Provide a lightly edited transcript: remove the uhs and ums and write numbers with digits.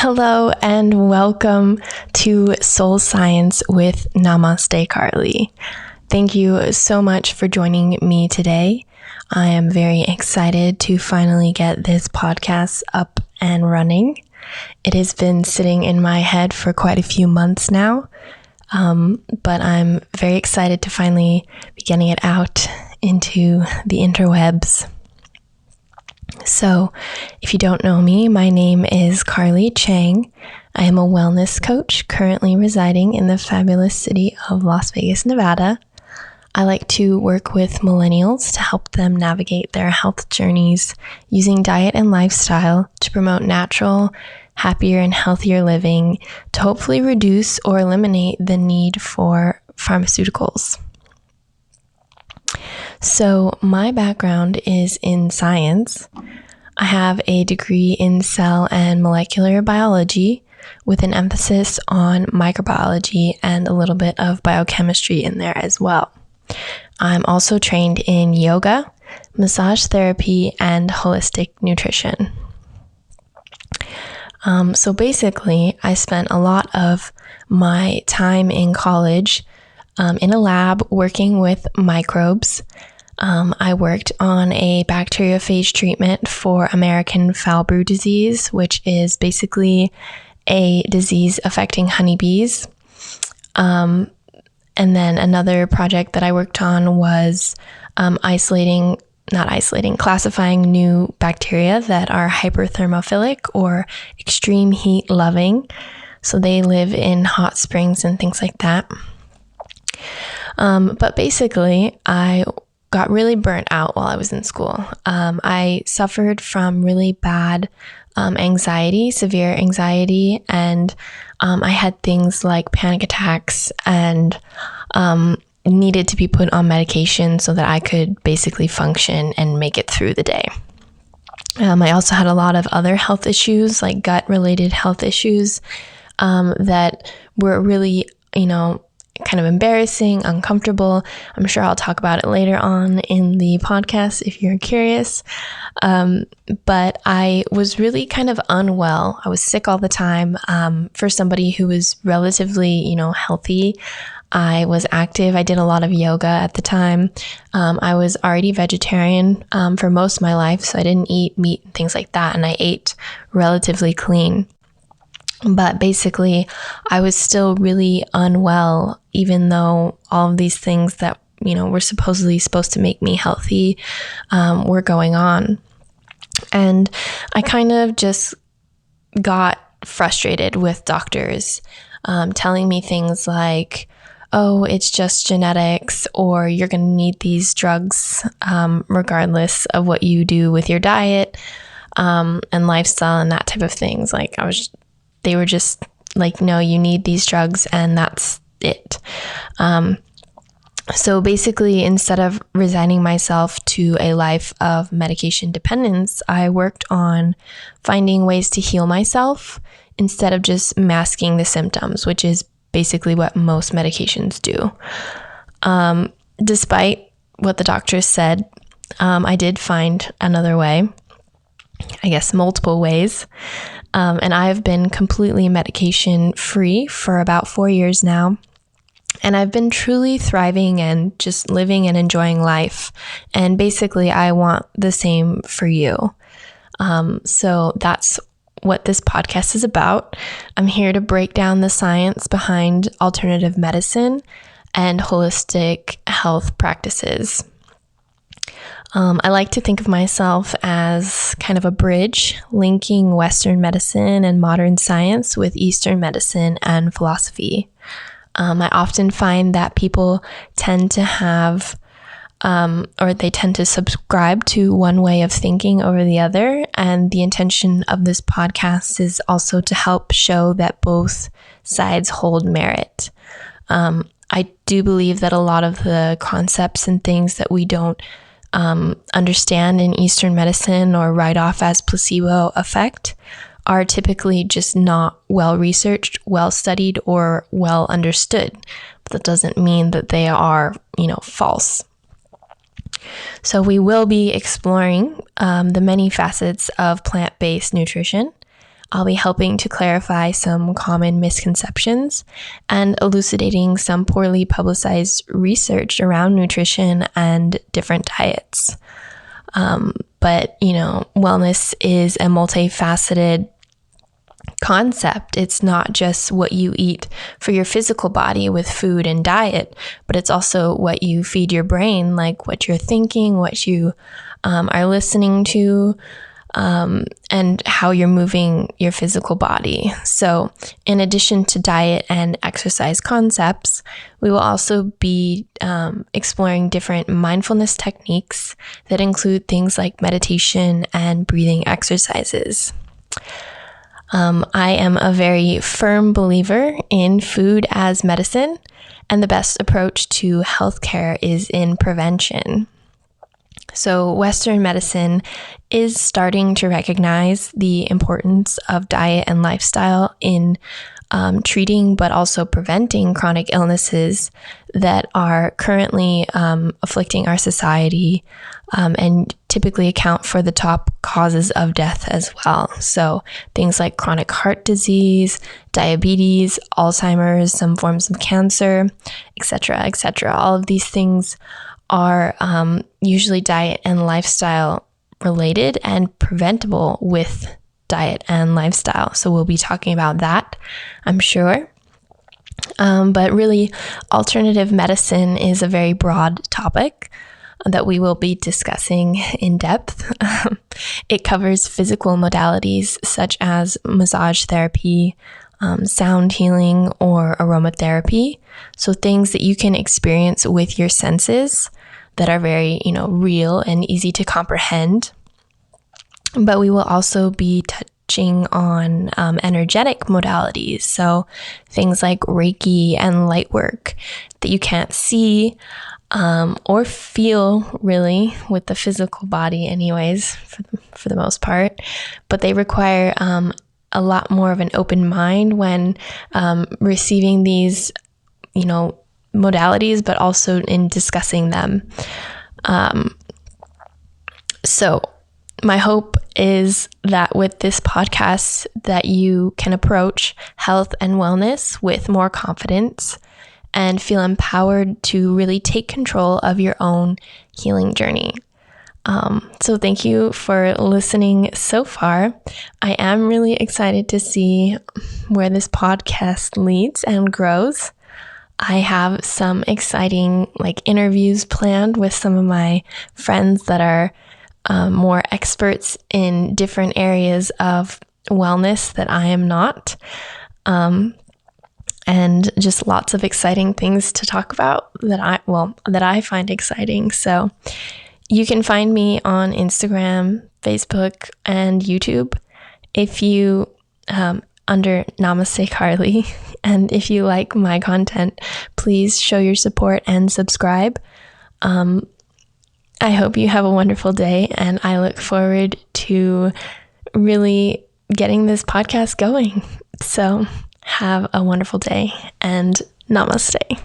Hello and welcome to Soul Science with Namaste Carly. Thank you so much for joining me today. I am very excited to finally get this podcast up and running. It has been sitting in my head for quite a few months now, but I'm very excited to finally be getting it out into the interwebs. So, if you don't know me, my name is Carly Chang. I am a wellness coach currently residing in the fabulous city of Las Vegas, Nevada. I like to work with millennials to help them navigate their health journeys using diet and lifestyle to promote natural, happier, and healthier living to hopefully reduce or eliminate the need for pharmaceuticals. So my background is in science. I have a degree in cell and molecular biology with an emphasis on microbiology and a little bit of biochemistry in there as well. I'm also trained in yoga, massage therapy, and holistic nutrition. So basically, I spent a lot of my time in college in a lab working with microbes. I worked on a bacteriophage treatment for American foul brood disease, which is basically a disease affecting honeybees. And then another project that I worked on was classifying new bacteria that are hyperthermophilic or extreme heat loving. So they live in hot springs and things like that. But basically, I got really burnt out while I was in school. I suffered from really bad severe anxiety, and I had things like panic attacks and needed to be put on medication so that I could basically function and make it through the day. I also had a lot of other health issues, like gut-related health issues that were really, kind of embarrassing, uncomfortable. I'm sure I'll talk about it later on in the podcast if you're curious. But I was really kind of unwell. I was sick all the time. For somebody who was relatively, healthy, I was active. I did a lot of yoga at the time. I was already vegetarian for most of my life, so I didn't eat meat and things like that, and I ate relatively clean. But basically, I was still really unwell, even though all of these things that, were supposed to make me healthy were going on. And I kind of just got frustrated with doctors telling me things like, oh, it's just genetics, or you're going to need these drugs regardless of what you do with your diet and lifestyle and that type of things. They were just like, no, you need these drugs and that's it. So basically, instead of resigning myself to a life of medication dependence, I worked on finding ways to heal myself instead of just masking the symptoms, which is basically what most medications do. Despite what the doctors said, I did find another way, I guess multiple ways. And I've been completely medication free for about 4 years now. And I've been truly thriving and just living and enjoying life. And basically, I want the same for you. So that's what this podcast is about. I'm here to break down the science behind alternative medicine and holistic health practices. I like to think of myself as kind of a bridge linking Western medicine and modern science with Eastern medicine and philosophy. I often find that people tend to have, or they tend to subscribe to one way of thinking over the other. And the intention of this podcast is also to help show that both sides hold merit. I do believe that a lot of the concepts and things that we don't understand in Eastern medicine or write off as placebo effect are typically just not well researched, well studied, or well understood. But that doesn't mean that they are, false. So we will be exploring the many facets of plant-based nutrition. I'll be helping to clarify some common misconceptions and elucidating some poorly publicized research around nutrition and different diets. But wellness is a multifaceted concept. It's not just what you eat for your physical body with food and diet, but it's also what you feed your brain, like what you're thinking, what you are listening to, and how you're moving your physical body. So in addition to diet and exercise concepts, we will also be exploring different mindfulness techniques that include things like meditation and breathing exercises. I am a very firm believer in food as medicine, and the best approach to healthcare is in prevention. So Western medicine is starting to recognize the importance of diet and lifestyle in treating but also preventing chronic illnesses that are currently afflicting our society and typically account for the top causes of death as well. So things like chronic heart disease, diabetes, Alzheimer's, some forms of cancer, etc., etc. All of these things are usually diet and lifestyle related and preventable with diet and lifestyle. So we'll be talking about that, I'm sure. But really, alternative medicine is a very broad topic that we will be discussing in depth. It covers physical modalities such as massage therapy, sound healing, or aromatherapy. So things that you can experience with your senses that are very, real and easy to comprehend. But we will also be touching on energetic modalities. So things like Reiki and light work that you can't see or feel really with the physical body anyways, for the most part. But they require a lot more of an open mind when receiving these, modalities, but also in discussing them. So my hope is that with this podcast that you can approach health and wellness with more confidence and feel empowered to really take control of your own healing journey. So thank you for listening so far. I am really excited to see where this podcast leads and grows. I have some exciting interviews planned with some of my friends that are more experts in different areas of wellness that I am not. And just lots of exciting things to talk about that I find exciting. So you can find me on Instagram, Facebook, and YouTube if you under Namaste Carly. And if you like my content, please show your support and subscribe. I hope you have a wonderful day, and I look forward to really getting this podcast going. So have a wonderful day, and namaste.